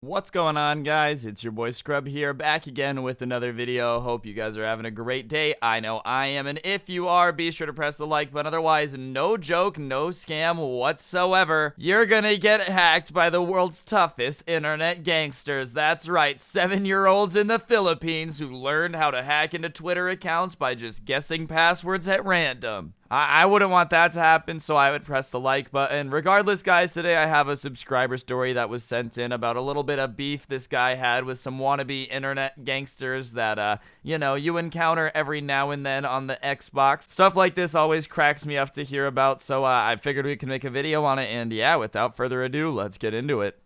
What's going on, guys? It's your boy Scrub here, back again with another video. Hope you guys are having a great day. I know I am, and if you are, be sure to press the like button. Otherwise, no joke, no scam whatsoever. You're gonna get hacked by the world's toughest internet gangsters. That's right, 7-year-olds in the Philippines who learned how to hack into Twitter accounts by just guessing passwords at random. I wouldn't want that to happen, so I would press the like button. Regardless, guys, today I have a subscriber story that was sent in about a little bit of beef this guy had with some wannabe internet gangsters that, you encounter every now and then on the Xbox. Stuff like this always cracks me up to hear about, so I figured we could make a video on it, and yeah, without further ado, let's get into it.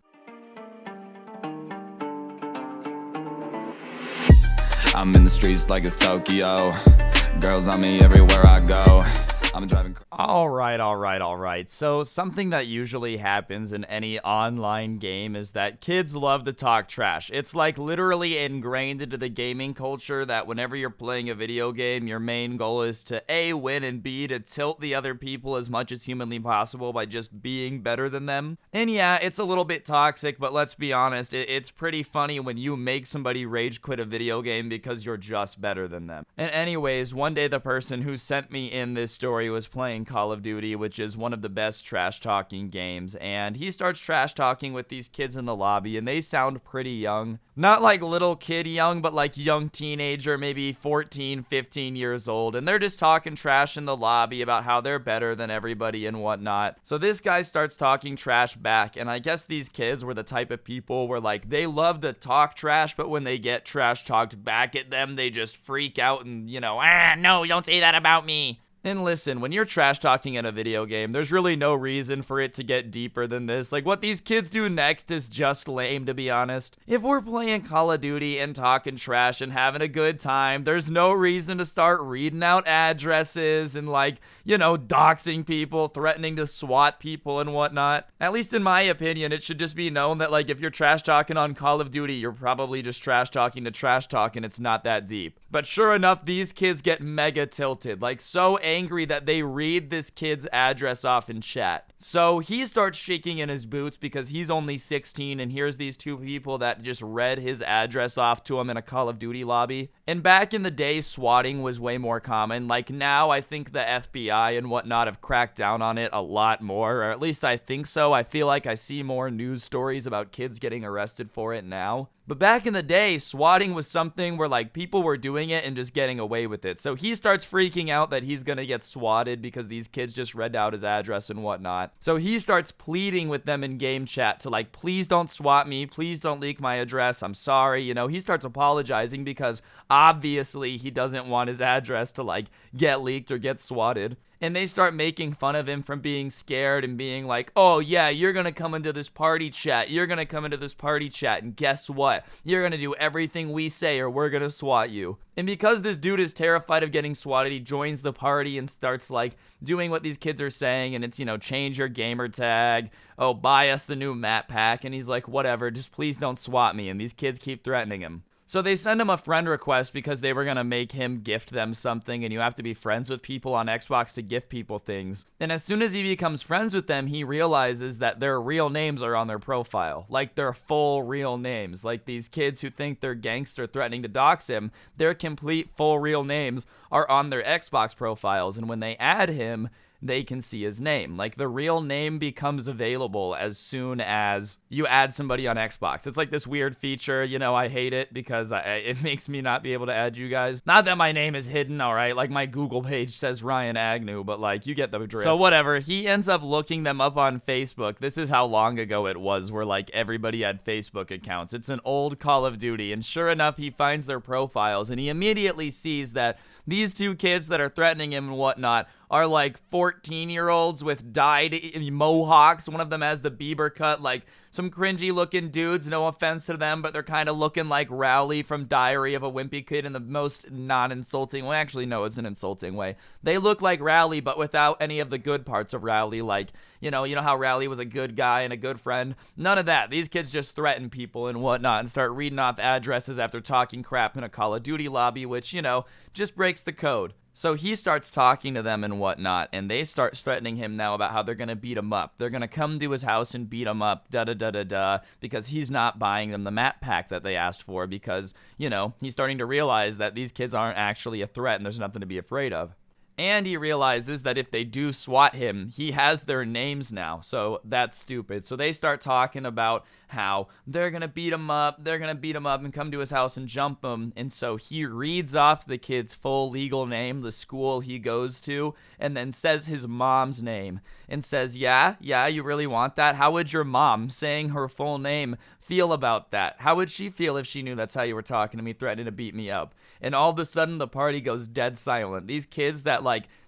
I'm in the streets like it's Tokyo. Girls on me everywhere I go. I'm driving. All right. So something that usually happens in any online game is that kids love to talk trash. It's like literally ingrained into the gaming culture that whenever you're playing a video game, your main goal is to A, win, and B, to tilt the other people as much as humanly possible by just being better than them. And yeah, it's a little bit toxic, but let's be honest, it's pretty funny when you make somebody rage quit a video game because you're just better than them. And anyways, one day the person who sent me in this story was playing Call of Duty, which is one of the best trash talking games, and he starts trash talking with these kids in the lobby, and they sound pretty young. Not like little kid young, but like young teenager, maybe 14, 15 years old, and they're just talking trash in the lobby about how they're better than everybody and whatnot. So this guy starts talking trash back, and I guess these kids were the type of people where like they love to talk trash, but when they get trash talked back at them, they just freak out and, no, don't say that about me. And listen, when you're trash talking in a video game, there's really no reason for it to get deeper than this. Like, what these kids do next is just lame, to be honest. If we're playing Call of Duty and talking trash and having a good time, there's no reason to start reading out addresses and, doxing people, threatening to SWAT people and whatnot. At least in my opinion, it should just be known that, if you're trash talking on Call of Duty, you're probably just trash talking to trash talk, and it's not that deep. But sure enough, these kids get mega tilted, so angry that they read this kid's address off in chat. So he starts shaking in his boots because he's only 16, and here's these two people that just read his address off to him in a Call of Duty lobby. And back in the day, swatting was way more common. Now, I think the FBI and whatnot have cracked down on it a lot more, or at least I think so. I feel like I see more news stories about kids getting arrested for it now. But back in the day, swatting was something where people were doing it and just getting away with it. So he starts freaking out that he's gonna get swatted because these kids just read out his address and whatnot. So he starts pleading with them in game chat to please don't swat me, please don't leak my address, I'm sorry. He starts apologizing because obviously he doesn't want his address to get leaked or get swatted. And they start making fun of him from being scared and being like, oh yeah, you're gonna come into this party chat, and guess what? You're gonna do everything we say or we're gonna SWAT you. And because this dude is terrified of getting swatted, he joins the party and starts doing what these kids are saying, and it's, change your gamer tag, oh, buy us the new map pack, and he's like, whatever, just please don't swat me, and these kids keep threatening him. So they send him a friend request because they were going to make him gift them something, and you have to be friends with people on Xbox to gift people things. And as soon as he becomes friends with them, he realizes that their real names are on their profile. Their full real names. These kids who think they're gangster threatening to dox him, their complete full real names are on their Xbox profiles. And when they add him, they can see his name. The real name becomes available as soon as you add somebody on Xbox. It's this weird feature, I hate it because it makes me not be able to add you guys. Not that my name is hidden, alright? My Google page says Ryan Agnew, but you get the drift. So whatever, he ends up looking them up on Facebook. This is how long ago it was where everybody had Facebook accounts. It's an old Call of Duty, and sure enough, he finds their profiles, and he immediately sees that these two kids that are threatening him and whatnot are 14-year-olds with dyed mohawks. One of them has the Bieber cut, some cringy looking dudes, no offense to them, but they're kind of looking like Rowley from Diary of a Wimpy Kid in the most non-insulting way. Actually, no, it's an insulting way. They look like Rowley, but without any of the good parts of Rowley, you know how Rowley was a good guy and a good friend? None of that. These kids just threaten people and whatnot and start reading off addresses after talking crap in a Call of Duty lobby, which, just breaks the code. So he starts talking to them and whatnot, and they start threatening him now about how they're going to beat him up. They're going to come to his house and beat him up, da-da-da-da-da, because he's not buying them the map pack that they asked for because, he's starting to realize that these kids aren't actually a threat and there's nothing to be afraid of. And he realizes that if they do SWAT him, he has their names now. So that's stupid. So they start talking about how they're going to beat him up. They're going to beat him up and come to his house and jump him. And so he reads off the kid's full legal name, the school he goes to, and then says his mom's name and says, yeah, you really want that? How would your mom, saying her full name, feel about that? How would she feel if she knew that's how you were talking to me, threatening to beat me up? And all of a sudden, the party goes dead silent. These kids that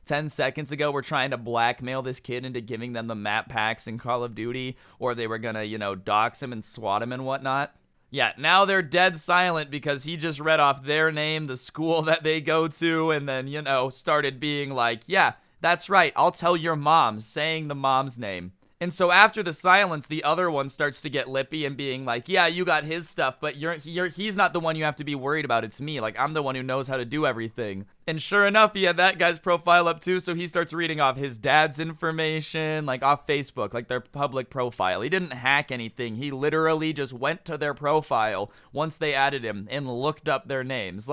10 seconds ago were trying to blackmail this kid into giving them the map packs in Call of Duty, or they were gonna, dox him and SWAT him and whatnot. Yeah, now they're dead silent because he just read off their name, the school that they go to, and then, started being like, yeah, that's right, I'll tell your mom, saying the mom's name. And so after the silence, the other one starts to get lippy and being like, yeah, you got his stuff, but he's not the one you have to be worried about. It's me. I'm the one who knows how to do everything. And sure enough, he had that guy's profile up too, so he starts reading off his dad's information, off Facebook, their public profile. He didn't hack anything. He literally just went to their profile once they added him and looked up their names.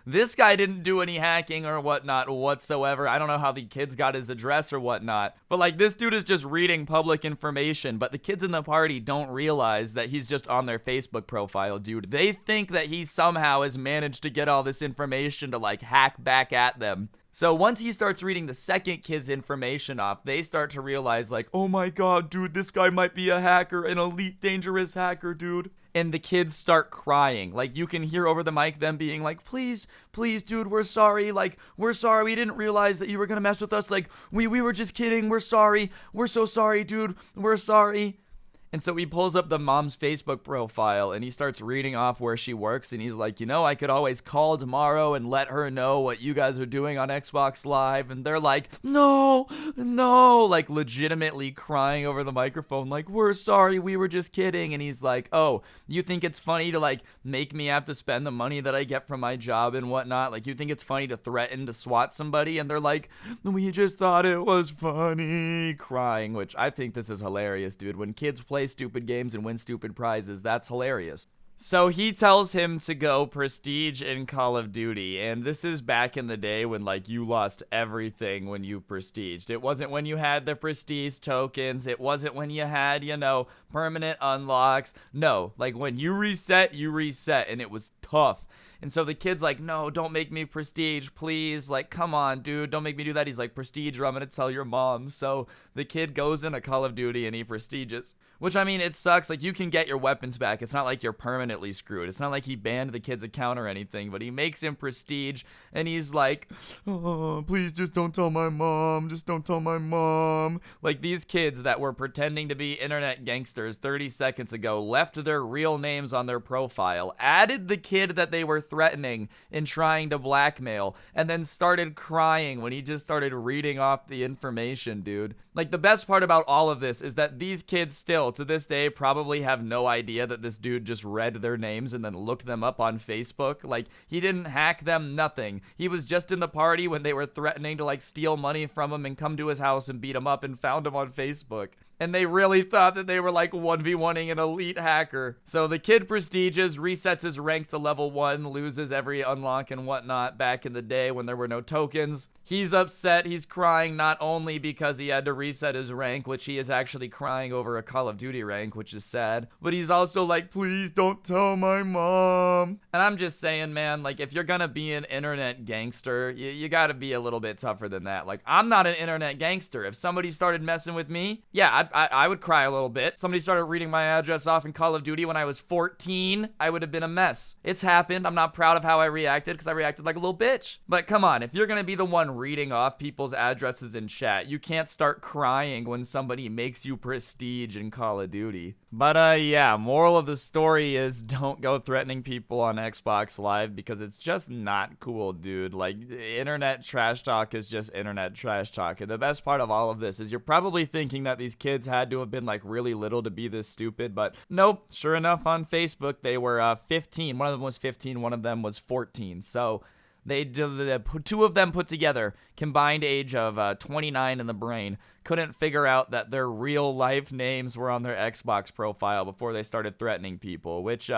This guy didn't do any hacking or whatnot whatsoever. I don't know how the kids got his address or whatnot, but this dude is just reading public information, but the kids in the party don't realize that he's just on their Facebook profile, dude. They think that he somehow has managed to get all this information to hack back at them. So once he starts reading the second kid's information off, they start to realize oh my god, dude, this guy might be a hacker, an elite dangerous hacker, dude. And the kids start crying. You can hear over the mic them being please, dude, we're sorry. We're sorry. We didn't realize that you were gonna mess with us. We were just kidding. We're sorry. We're so sorry, dude. We're sorry. And so he pulls up the mom's Facebook profile and he starts reading off where she works. And he's like, I could always call tomorrow and let her know what you guys are doing on Xbox Live. And they're like, no, legitimately crying over the microphone. We're sorry. We were just kidding. And he's like, oh, you think it's funny to make me have to spend the money that I get from my job and whatnot? You think it's funny to threaten to SWAT somebody? And they're like, we just thought it was funny, crying, which I think this is hilarious, dude. When kids play stupid games and win stupid prizes, that's hilarious. So he tells him to go prestige in Call of Duty, and this is back in the day when you lost everything when you prestiged. It wasn't when you had the prestige tokens, it wasn't when you had, permanent unlocks. No, when you reset, and it was tough. And so the kid's like, no, don't make me prestige, please. Come on, dude, don't make me do that. He's like, prestige, or I'm going to tell your mom. So the kid goes into Call of Duty and he prestiges. Which, it sucks. You can get your weapons back. It's not like you're permanently screwed. It's not like he banned the kid's account or anything, but he makes him prestige, and he's like, oh, please just don't tell my mom. Just don't tell my mom. These kids that were pretending to be internet gangsters 30 seconds ago left their real names on their profile, added the kid that they were threatening and trying to blackmail, and then started crying when he just started reading off the information, dude. The best part about all of this is that these kids still, to this day, probably have no idea that this dude just read their names and then looked them up on Facebook. He didn't hack them, nothing. He was just in the party when they were threatening to, steal money from him and come to his house and beat him up, and found him on Facebook. And they really thought that they were 1v1ing an elite hacker. So the kid prestiges, resets his rank to level 1, loses every unlock and whatnot back in the day when there were no tokens. He's upset, he's crying not only because he had to reset his rank, which he is actually crying over a Call of Duty rank, which is sad, but he's also like, please don't tell my mom. And I'm just saying, man, if you're gonna be an internet gangster, you gotta be a little bit tougher than that. I'm not an internet gangster. If somebody started messing with me, yeah, I would cry a little bit. Somebody started reading my address off in Call of Duty when I was 14, I would have been a mess. It's happened. I'm not proud of how I reacted because I reacted like a little bitch. But come on, if you're gonna be the one reading off people's addresses in chat, you can't start crying when somebody makes you prestige in Call of Duty. But yeah, moral of the story is don't go threatening people on Xbox Live because it's just not cool, dude. Internet trash talk is just internet trash talk. And the best part of all of this is you're probably thinking that these kids had to have been really little to be this stupid, but nope. Sure enough, on Facebook, they were 15. One of them was 15, one of them was 14. So The two of them put together, combined age of 29 in the brain, couldn't figure out that their real life names were on their Xbox profile before they started threatening people, which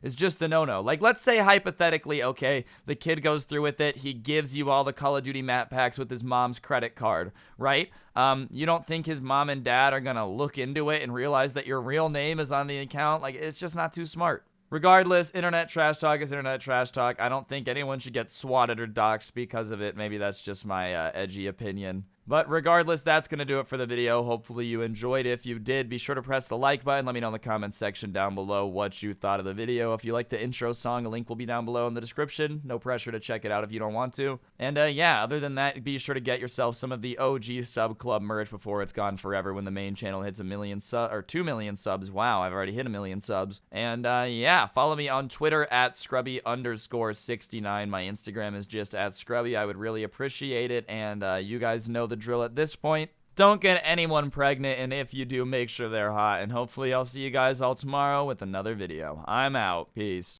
is just a no-no. Like, let's say hypothetically, okay, the kid goes through with it, he gives you all the Call of Duty map packs with his mom's credit card, right? You don't think his mom and dad are gonna look into it and realize that your real name is on the account? Like, it's just not too smart. Regardless, internet trash talk is internet trash talk. I don't think anyone should get swatted or doxxed because of it. Maybe that's just my edgy opinion. But regardless, that's going to do it for the video. Hopefully you enjoyed it. If you did, be sure to press the like button. Let me know in the comments section down below what you thought of the video. If you like the intro song, a link will be down below in the description. No pressure to check it out if you don't want to. And yeah, other than that, be sure to get yourself some of the OG Sub Club merch before it's gone forever when the main channel hits 2 million subs. Wow, I've already hit 1 million subs. And yeah, follow me on Twitter at Scrubby_69. My Instagram is just at Scrubby. I would really appreciate it. And you guys know the drill at this point. Don't get anyone pregnant, and if you do, make sure they're hot. And hopefully I'll see you guys all tomorrow with another video. I'm out. Peace.